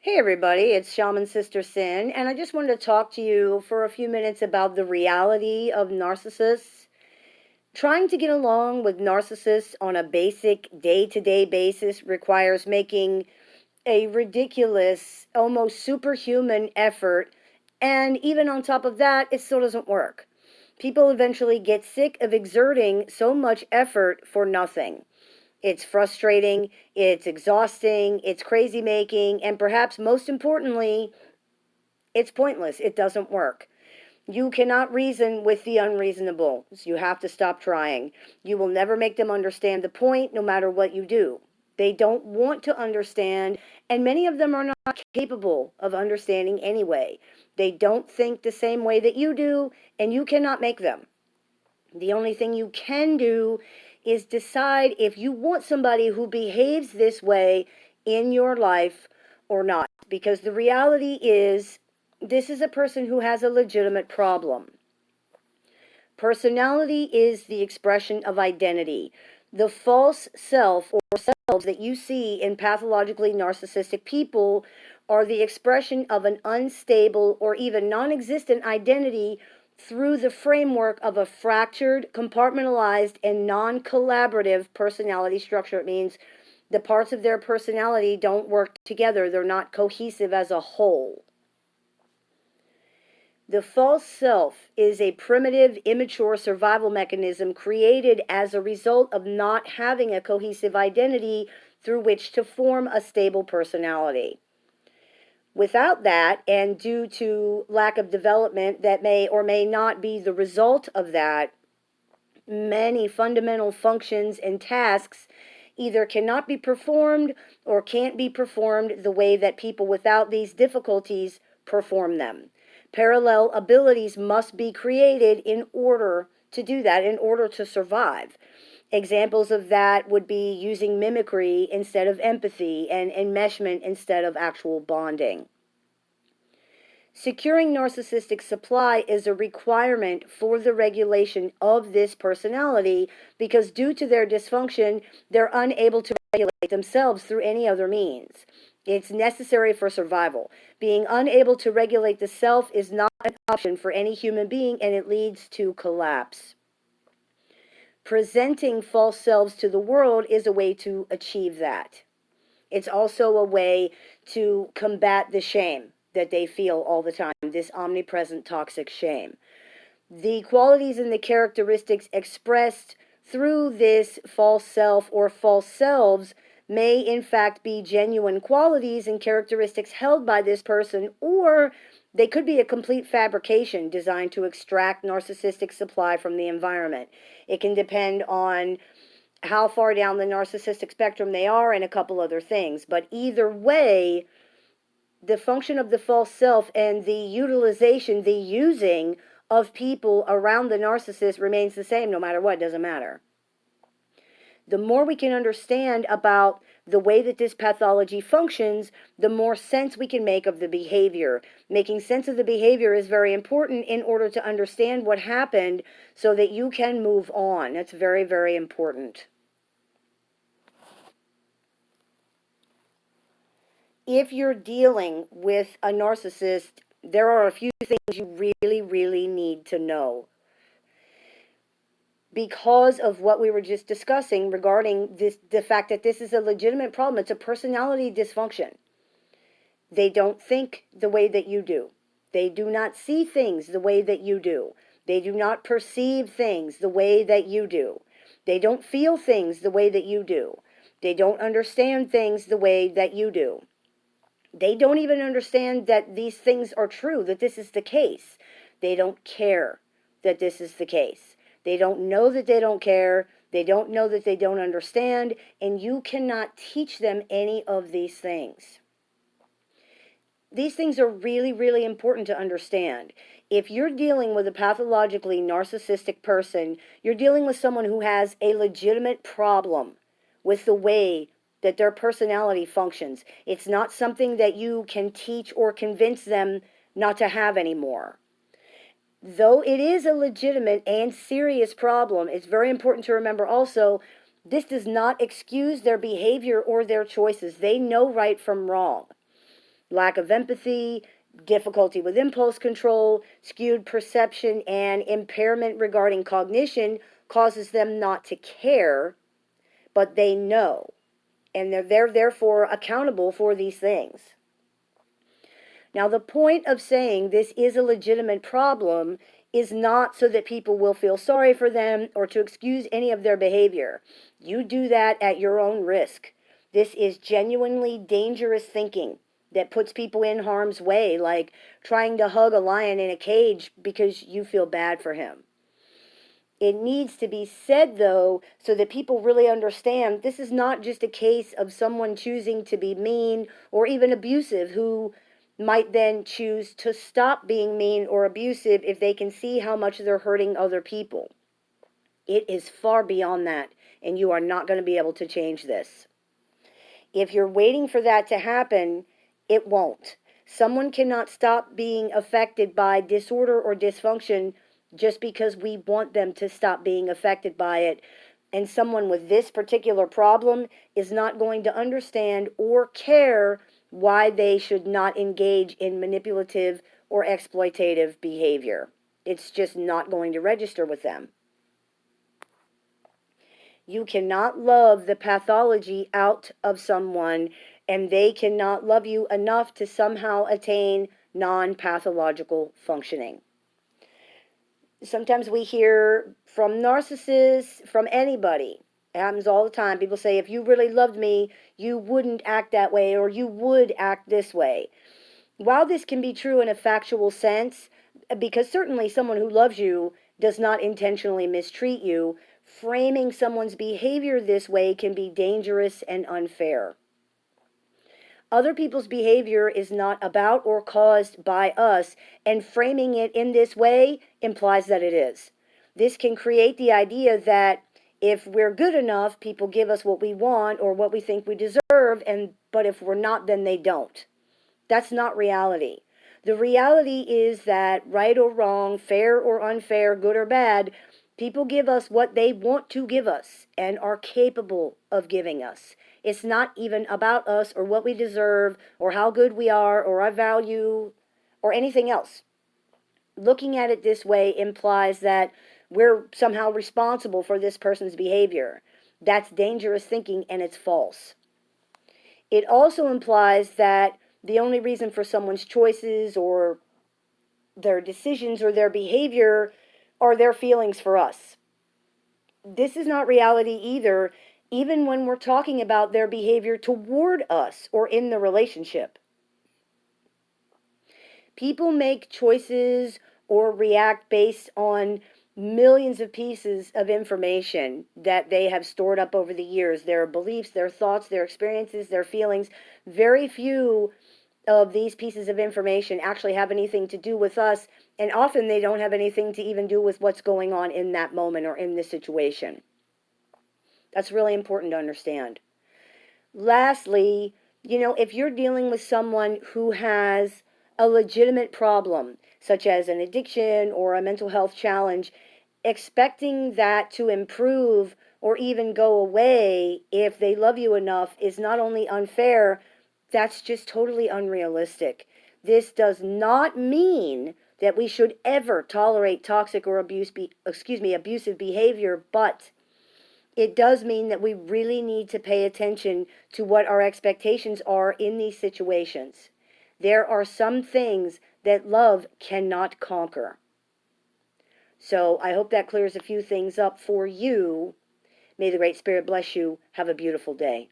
Hey everybody, it's Shaman Sister Sin, and I just wanted to talk to you for a few minutes about the reality of narcissists. Trying to get along with narcissists on a basic day-to-day basis requires making a ridiculous, almost superhuman effort, and even on top of that, it still doesn't work. People eventually get sick of exerting so much effort for nothing. It's frustrating, it's exhausting, it's crazy making, and perhaps most importantly, it's pointless. It doesn't work. You cannot reason with the unreasonable. So you have to stop trying. You will never make them understand the point, no matter what you do. They don't want to understand, and many of them are not capable of understanding anyway. They don't think the same way that you do, and you cannot make them. The only thing you can do is decide if you want somebody who behaves this way in your life or not. Because the reality is, this is a person who has a legitimate problem. Personality is the expression of identity. The false self or selves that you see in pathologically narcissistic people are the expression of an unstable or even non-existent identity through the framework of a fractured, compartmentalized, and non-collaborative personality structure. It means the parts of their personality don't work together. They're not cohesive as a whole. The false self is a primitive, immature survival mechanism created as a result of not having a cohesive identity through which to form a stable personality. Without that, and due to lack of development that may or may not be the result of that, many fundamental functions and tasks either cannot be performed or can't be performed the way that people without these difficulties perform them. Parallel abilities must be created in order to do that, in order to survive. Examples of that would be using mimicry instead of empathy and enmeshment instead of actual bonding. Securing narcissistic supply is a requirement for the regulation of this personality because due to their dysfunction, they're unable to regulate themselves through any other means. It's necessary for survival. Being unable to regulate the self is not an option for any human being, and it leads to collapse. Presenting false selves to the world is a way to achieve that. It's also a way to combat the shame that they feel all the time, this omnipresent toxic shame. The qualities and the characteristics expressed through this false self or false selves may in fact be genuine qualities and characteristics held by this person, or they could be a complete fabrication designed to extract narcissistic supply from the environment. It can depend on how far down the narcissistic spectrum they are and a couple other things. But either way, the function of the false self and the utilization, the using of people around the narcissist remains the same no matter what, doesn't matter. The more we can understand about the way that this pathology functions, the more sense we can make of the behavior. Making sense of the behavior is very important in order to understand what happened so that you can move on. That's very, very important. If you're dealing with a narcissist, there are a few things you really need to know. Because of what we were just discussing regarding the fact that this is a legitimate problem, it's a personality dysfunction. They don't think the way that you do. They do not see things the way that you do. They do not perceive things the way that you do. They don't feel things the way that you do. They don't understand things the way that you do. They don't even understand that these things are true, that this is the case. They don't care that this is the case. They don't know that they don't care. They don't know that they don't understand, and you cannot teach them any of these things. These things are really important to understand. If you're dealing with a pathologically narcissistic person, you're dealing with someone who has a legitimate problem with the way that their personality functions. It's not something that you can teach or convince them not to have anymore. Though it is a legitimate and serious problem, it's very important to remember also, this does not excuse their behavior or their choices. They know right from wrong. Lack of empathy, difficulty with impulse control, skewed perception, and impairment regarding cognition causes them not to care, but they know. And they're therefore accountable for these things. Now, the point of saying this is a legitimate problem is not so that people will feel sorry for them or to excuse any of their behavior. You do that at your own risk. This is genuinely dangerous thinking that puts people in harm's way, like trying to hug a lion in a cage because you feel bad for him. It needs to be said, though, so that people really understand this is not just a case of someone choosing to be mean or even abusive who might then choose to stop being mean or abusive if they can see how much they're hurting other people. It is far beyond that, and you are not going to be able to change this. If you're waiting for that to happen, it won't. Someone cannot stop being affected by disorder or dysfunction just because we want them to stop being affected by it. And someone with this particular problem is not going to understand or care why they should not engage in manipulative or exploitative behavior. It's just not going to register with them. You cannot love the pathology out of someone, and they cannot love you enough to somehow attain non-pathological functioning. Sometimes we hear from narcissists, from anybody. It happens all the time. People say, if you really loved me, you wouldn't act that way, or you would act this way. While this can be true in a factual sense, because certainly someone who loves you does not intentionally mistreat you, framing someone's behavior this way can be dangerous and unfair. Other people's behavior is not about or caused by us, and framing it in this way implies that it is. This can create the idea that if we're good enough, people give us what we want or what we think we deserve, but if we're not, then they don't. That's not reality. The reality is that right or wrong, fair or unfair, good or bad, people give us what they want to give us and are capable of giving us. It's not even about us or what we deserve or how good we are or our value or anything else. Looking at it this way implies that we're somehow responsible for this person's behavior. That's dangerous thinking, and it's false. It also implies that the only reason for someone's choices or their decisions or their behavior are their feelings for us. This is not reality either, even when we're talking about their behavior toward us or in the relationship. People make choices or react based on millions of pieces of information that they have stored up over the years, their beliefs, their thoughts, their experiences, their feelings. Very few of these pieces of information actually have anything to do with us, and often they don't have anything to even do with what's going on in that moment or in this situation. That's really important to understand. Lastly, if you're dealing with someone who has a legitimate problem, such as an addiction or a mental health challenge, expecting that to improve or even go away if they love you enough is not only unfair, that's just totally unrealistic. This does not mean that we should ever tolerate toxic or abusive behavior, but it does mean that we really need to pay attention to what our expectations are in these situations. There are some things that love cannot conquer. So I hope that clears a few things up for you. May the Great Spirit bless you. Have a beautiful day.